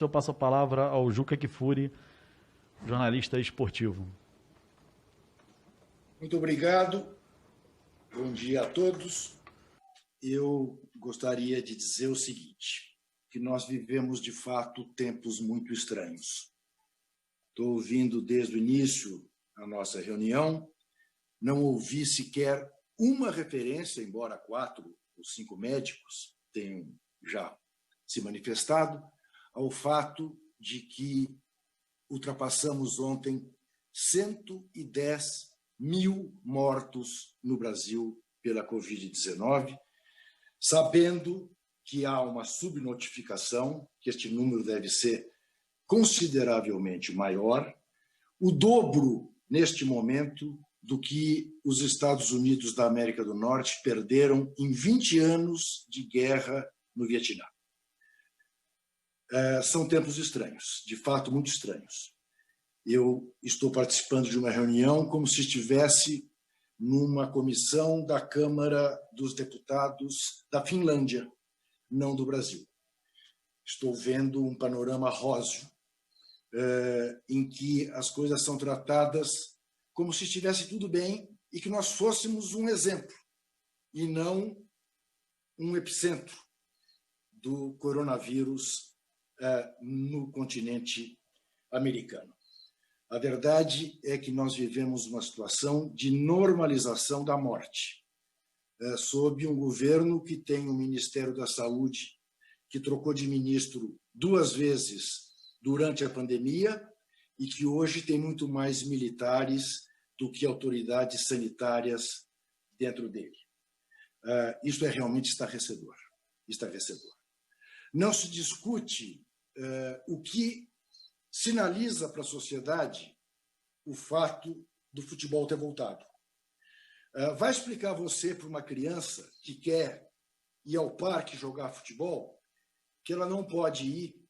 Eu passo a palavra ao Juca Kfouri, jornalista esportivo. Muito obrigado. Bom dia a todos. Eu gostaria de dizer o seguinte, que nós vivemos, de fato, tempos muito estranhos. Estou ouvindo desde o início a nossa reunião, não ouvi sequer uma referência, embora 4 ou 5 médicos tenham já se manifestado, ao fato de que ultrapassamos ontem 110 mil mortos no Brasil pela Covid-19, sabendo que há uma subnotificação, que este número deve ser consideravelmente maior, o dobro, neste momento, do que os Estados Unidos da América do Norte perderam em 20 anos de guerra no Vietnã. São tempos estranhos, de fato muito estranhos. Eu estou participando de uma reunião como se estivesse numa comissão da Câmara dos Deputados da Finlândia, não do Brasil. Estou vendo um panorama róseo, em que as coisas são tratadas como se estivesse tudo bem e que nós fôssemos um exemplo e não um epicentro do coronavírus no continente americano. A verdade é que nós vivemos uma situação de normalização da morte, sob um governo que tem um Ministério da Saúde que trocou de ministro 2 vezes durante a pandemia e que hoje tem muito mais militares do que autoridades sanitárias dentro dele. Isso é realmente estarrecedor. Estarrecedor. Não se discute o que sinaliza para a sociedade o fato do futebol ter voltado. Vai explicar você para uma criança que quer ir ao parque jogar futebol que ela não pode ir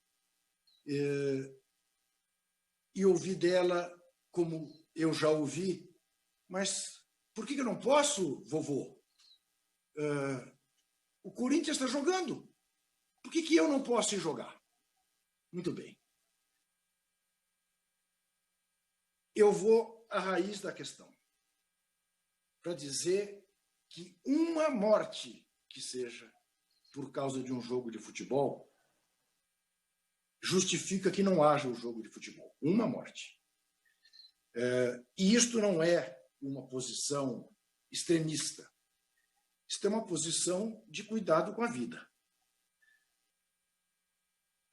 e ouvir dela como eu já ouvi, mas por que eu não posso, vovô? O Corinthians está jogando. Por que eu não posso ir jogar? Muito bem. Eu vou à raiz da questão para dizer que uma morte que seja por causa de um jogo de futebol justifica que não haja o jogo de futebol. Uma morte. E isto não é uma posição extremista. Isto é uma posição de cuidado com a vida.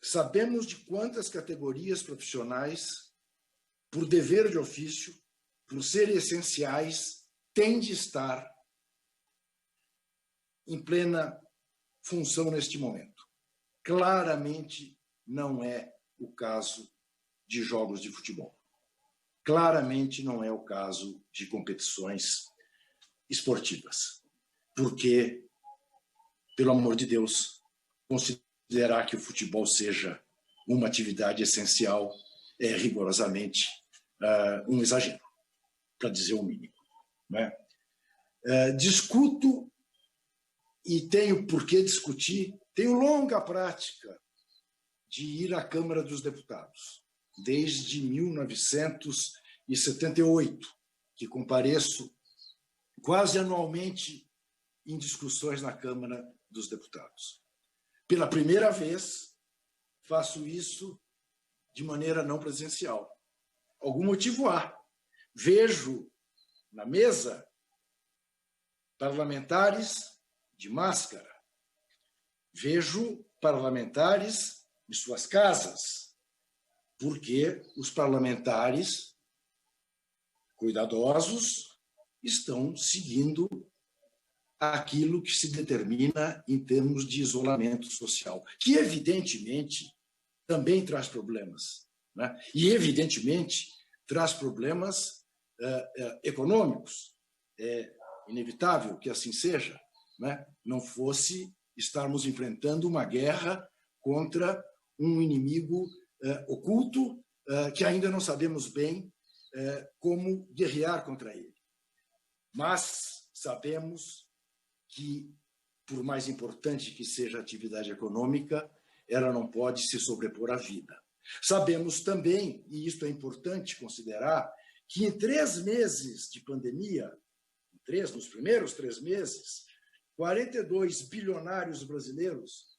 Sabemos de quantas categorias profissionais, por dever de ofício, por serem essenciais, têm de estar em plena função neste momento. Claramente não é o caso de jogos de futebol. Claramente não é o caso de competições esportivas. Porque, pelo amor de Deus, considerar que o futebol seja uma atividade essencial é rigorosamente um exagero, para dizer o mínimo. Né? Discuto e tenho por que discutir, tenho longa prática de ir à Câmara dos Deputados, desde 1978, que compareço quase anualmente em discussões na Câmara dos Deputados. Pela primeira vez, faço isso de maneira não presencial. Algum motivo há. Vejo na mesa parlamentares de máscara. Vejo parlamentares em suas casas, porque os parlamentares cuidadosos estão seguindo aquilo que se determina em termos de isolamento social, que evidentemente também traz problemas, né? E evidentemente traz problemas econômicos. É inevitável que assim seja, né? Não fosse estarmos enfrentando uma guerra contra um inimigo oculto que ainda não sabemos bem como guerrear contra ele. Mas sabemos que, por mais importante que seja a atividade econômica, ela não pode se sobrepor à vida. Sabemos também, e isto é importante considerar, que em 3 meses de pandemia, nos primeiros 3 meses, 42 bilionários brasileiros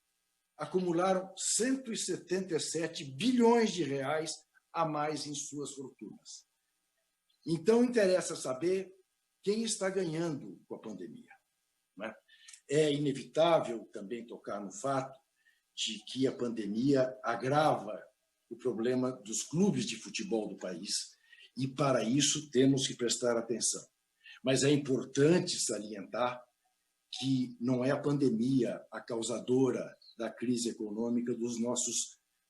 acumularam 177 bilhões de reais a mais em suas fortunas. Então, interessa saber quem está ganhando com a pandemia, né? É inevitável também tocar no fato de que a pandemia agrava o problema dos clubes de futebol do país e, para isso, temos que prestar atenção. Mas é importante salientar que não é a pandemia a causadora da crise econômica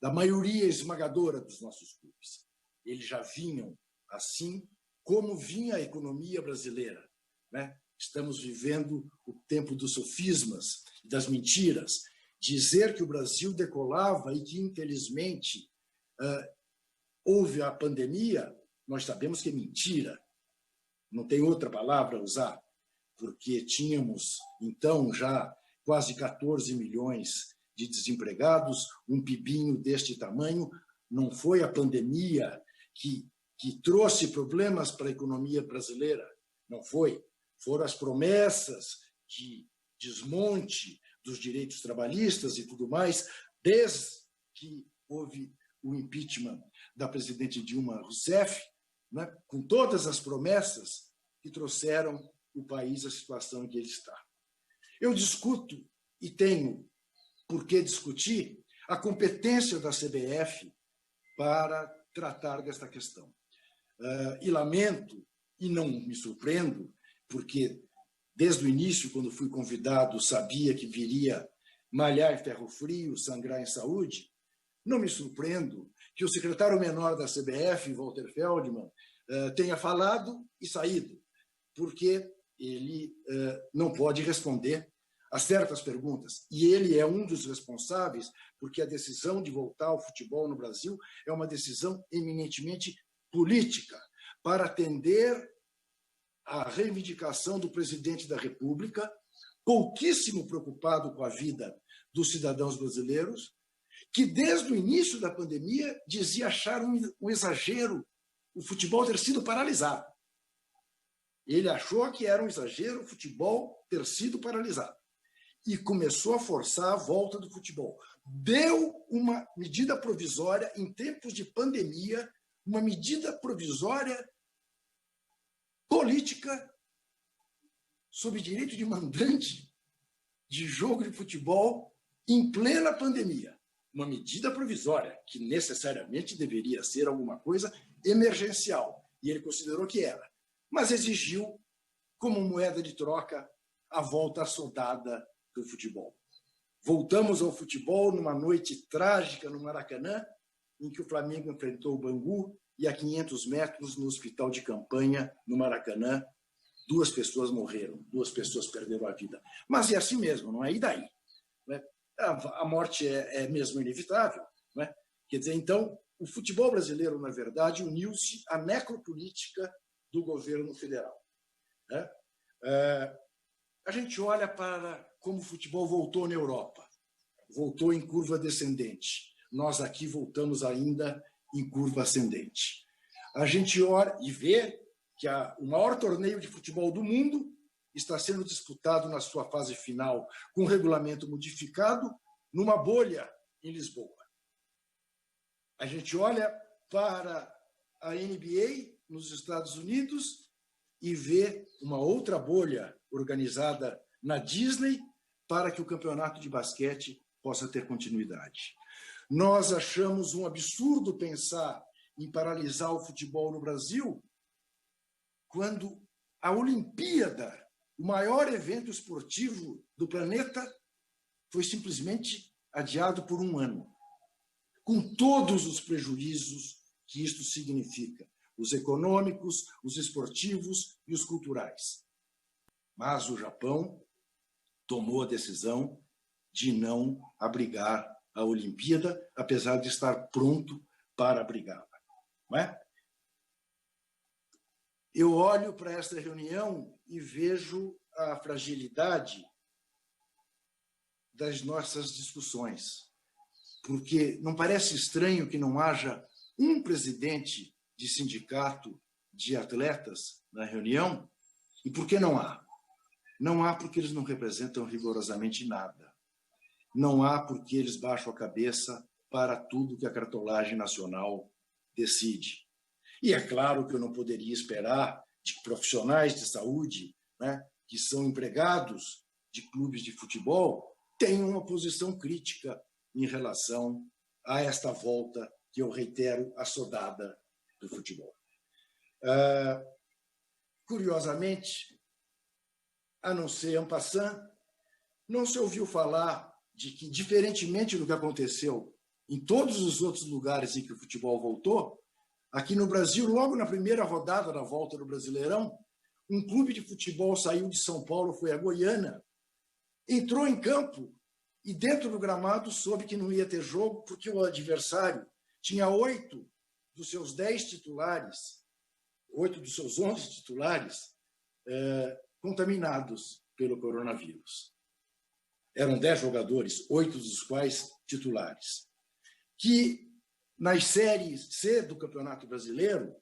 da maioria esmagadora dos nossos clubes. Eles já vinham assim como vinha a economia brasileira, né? Estamos vivendo o tempo dos sofismas, das mentiras. Dizer que o Brasil decolava e que, infelizmente, houve a pandemia, nós sabemos que é mentira. Não tem outra palavra a usar, porque tínhamos, então, já quase 14 milhões de desempregados, um PIBinho deste tamanho. Não foi a pandemia que trouxe problemas para a economia brasileira, não foi. Foram as promessas de desmonte dos direitos trabalhistas e tudo mais, desde que houve o impeachment da presidente Dilma Rousseff, né, com todas as promessas que trouxeram o país à situação em que ele está. Eu discuto, e tenho por que discutir, a competência da CBF para tratar desta questão. E lamento, e não me surpreendo, porque desde o início, quando fui convidado, sabia que viria malhar em ferro frio, sangrar em saúde. Não me surpreendo que o secretário-menor da CBF, Walter Feldman, tenha falado e saído, porque ele não pode responder a certas perguntas. E ele é um dos responsáveis, porque a decisão de voltar ao futebol no Brasil é uma decisão eminentemente política, para atender à reivindicação do presidente da República, pouquíssimo preocupado com a vida dos cidadãos brasileiros, que desde o início da pandemia dizia achar um exagero o futebol ter sido paralisado. Ele achou que era um exagero o futebol ter sido paralisado e começou a forçar a volta do futebol. Deu uma medida provisória em tempos de pandemia, uma medida provisória política sob direito de mandante de jogo de futebol em plena pandemia. Uma medida provisória que necessariamente deveria ser alguma coisa emergencial, e ele considerou que era, mas exigiu como moeda de troca a volta assodada do futebol. Voltamos ao futebol numa noite trágica no Maracanã, em que o Flamengo enfrentou o Bangu, e a 500 metros no hospital de campanha, no Maracanã, 2 pessoas morreram, 2 pessoas perderam a vida. Mas é assim mesmo, não é? E daí? A morte é mesmo inevitável. Não é? Quer dizer, então, o futebol brasileiro, na verdade, uniu-se à necropolítica do governo federal. Né? A gente olha para como o futebol voltou na Europa. Voltou em curva descendente. Nós aqui voltamos ainda em curva ascendente. A gente olha e vê que o maior torneio de futebol do mundo está sendo disputado na sua fase final, com regulamento modificado, numa bolha em Lisboa. A gente olha para a NBA nos Estados Unidos e vê uma outra bolha organizada na Disney para que o campeonato de basquete possa ter continuidade. Nós achamos um absurdo pensar em paralisar o futebol no Brasil quando a Olimpíada, o maior evento esportivo do planeta, foi simplesmente adiado por 1 ano, com todos os prejuízos que isto significa, os econômicos, os esportivos e os culturais. Mas o Japão tomou a decisão de não abrigar a Olimpíada, apesar de estar pronto para abrigá-la. Não é? Eu olho para esta reunião e vejo a fragilidade das nossas discussões. porque não parece estranho que não haja um presidente de sindicato de atletas na reunião? E por que não há? Não há porque eles não representam rigorosamente nada. Não há porque eles baixam a cabeça para tudo que a cartolagem nacional decide. E é claro que eu não poderia esperar de profissionais de saúde, né, que são empregados de clubes de futebol, tenham uma posição crítica em relação a esta volta, que eu reitero, assodada do futebol. Curiosamente, a não ser en passant, não se ouviu falar de que, diferentemente do que aconteceu em todos os outros lugares em que o futebol voltou, aqui no Brasil, logo na primeira rodada da volta do Brasileirão, um clube de futebol saiu de São Paulo, foi a Goiânia, entrou em campo e dentro do gramado soube que não ia ter jogo porque o adversário tinha 8 dos seus 10 titulares, 8 dos seus 11 titulares contaminados pelo coronavírus. Eram 10 jogadores, 8 dos quais titulares. Que nas séries C do Campeonato Brasileiro,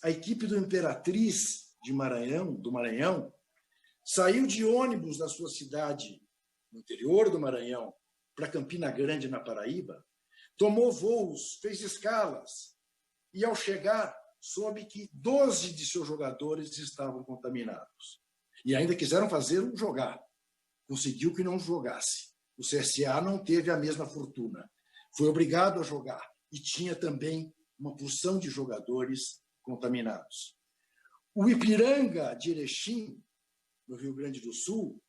a equipe do Imperatriz do Maranhão, saiu de ônibus da sua cidade, no interior do Maranhão, para Campina Grande, na Paraíba, tomou voos, fez escalas, e ao chegar, soube que 12 de seus jogadores estavam contaminados. E ainda quiseram fazê-lo jogar. Conseguiu que não jogasse. O CSA não teve a mesma fortuna. Foi obrigado a jogar. E tinha também uma porção de jogadores contaminados. O Ipiranga de Erechim, no Rio Grande do Sul,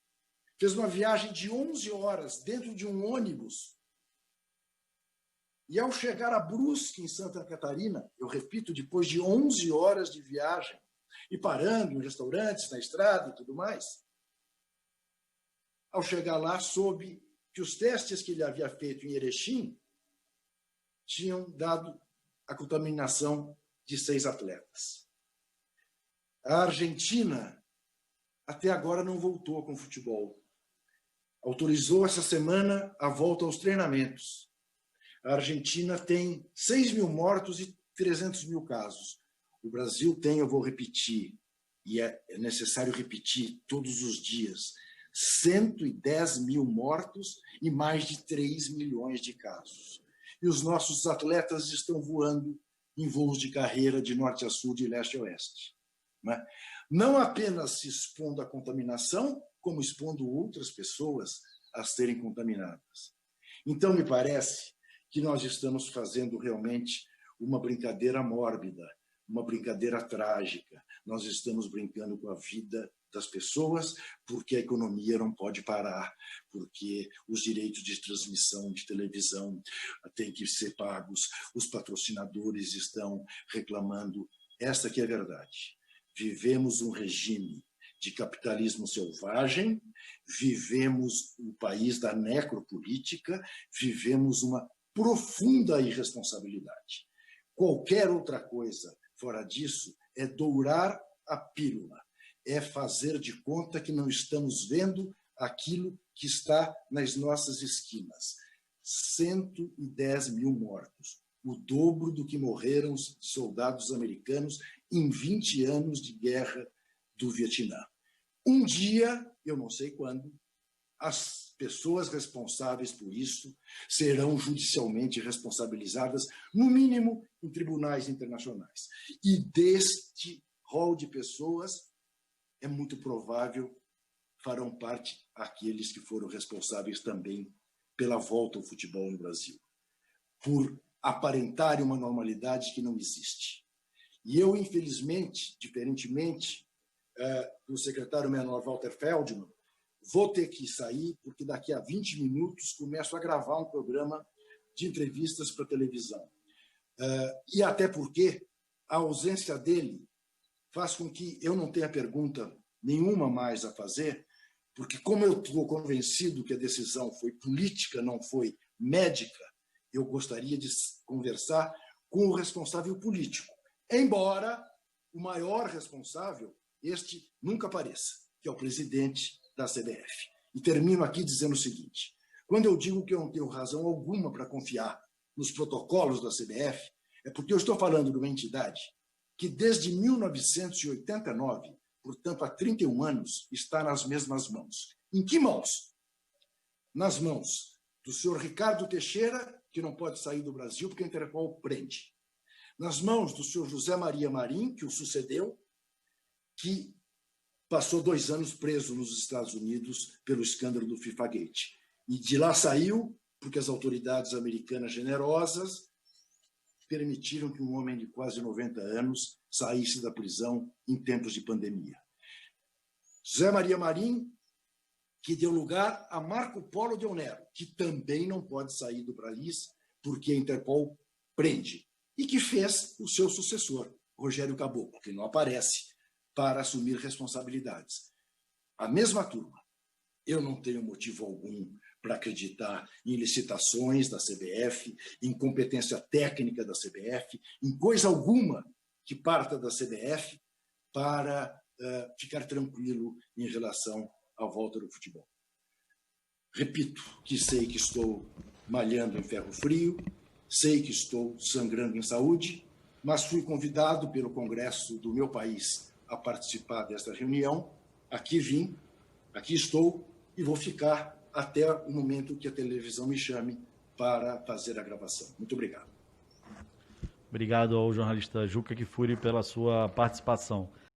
fez uma viagem de 11 horas dentro de um ônibus. E ao chegar a Brusque, em Santa Catarina, eu repito, depois de 11 horas de viagem, e parando em restaurantes, na estrada e tudo mais, ao chegar lá, soube que os testes que ele havia feito em Erechim tinham dado a contaminação de 6 atletas. A Argentina até agora não voltou com o futebol. Autorizou essa semana a volta aos treinamentos. A Argentina tem 6 mil mortos e 300 mil casos. O Brasil tem, eu vou repetir, e é necessário repetir todos os dias, 110 mil mortos e mais de 3 milhões de casos. E os nossos atletas estão voando em voos de carreira de norte a sul, de leste a oeste. Não apenas se expondo à contaminação, como expondo outras pessoas a serem contaminadas. Então, me parece que nós estamos fazendo realmente uma brincadeira mórbida, uma brincadeira trágica. Nós estamos brincando com a vida das pessoas, porque a economia não pode parar, porque os direitos de transmissão de televisão têm que ser pagos, os patrocinadores estão reclamando. Esta que é a verdade. Vivemos um regime de capitalismo selvagem, vivemos o país da necropolítica, vivemos uma profunda irresponsabilidade. Qualquer outra coisa fora disso é dourar a pílula, é fazer de conta que não estamos vendo aquilo que está nas nossas esquinas. 110 mil mortos, o dobro do que morreram soldados americanos em 20 anos de guerra do Vietnã. Um dia, eu não sei quando, as pessoas responsáveis por isso serão judicialmente responsabilizadas, no mínimo em tribunais internacionais. E deste rol de pessoas, é muito provável farão parte aqueles que foram responsáveis também pela volta ao futebol no Brasil, por aparentarem uma normalidade que não existe. E eu, infelizmente, diferentemente do secretário-menor Walter Feldman, vou ter que sair, porque daqui a 20 minutos começo a gravar um programa de entrevistas para televisão. E até porque a ausência dele faz com que eu não tenha pergunta nenhuma mais a fazer, porque como eu estou convencido que a decisão foi política, não foi médica, eu gostaria de conversar com o responsável político, embora o maior responsável, este nunca apareça, que é o presidente da CBF. E termino aqui dizendo o seguinte: Quando eu digo que eu não tenho razão alguma para confiar nos protocolos da CBF, é porque eu estou falando de uma entidade que, desde 1989, portanto, há 31 anos, está nas mesmas mãos. Em que mãos? Nas mãos do senhor Ricardo Teixeira, que não pode sair do Brasil porque a Interpol prende. Nas mãos do senhor José Maria Marim, que o sucedeu, que passou 2 anos preso nos Estados Unidos pelo escândalo do FIFA Gate. E de lá saiu porque as autoridades americanas generosas permitiram que um homem de quase 90 anos saísse da prisão em tempos de pandemia. José Maria Marim, que deu lugar a Marco Polo Del Nero, que também não pode sair do país porque a Interpol prende, e que fez o seu sucessor, Rogério Caboclo, que não aparece para assumir responsabilidades. A mesma turma. Eu não tenho motivo algum para acreditar em licitações da CBF, em competência técnica da CBF, em coisa alguma que parta da CBF para ficar tranquilo em relação à volta do futebol. Repito que sei que estou malhando em ferro frio, sei que estou sangrando em saúde, mas fui convidado pelo Congresso do meu país a participar desta reunião. Aqui vim, aqui estou e vou ficar até o momento que a televisão me chame para fazer a gravação. Muito obrigado. Obrigado ao jornalista Juca Kfouri pela sua participação.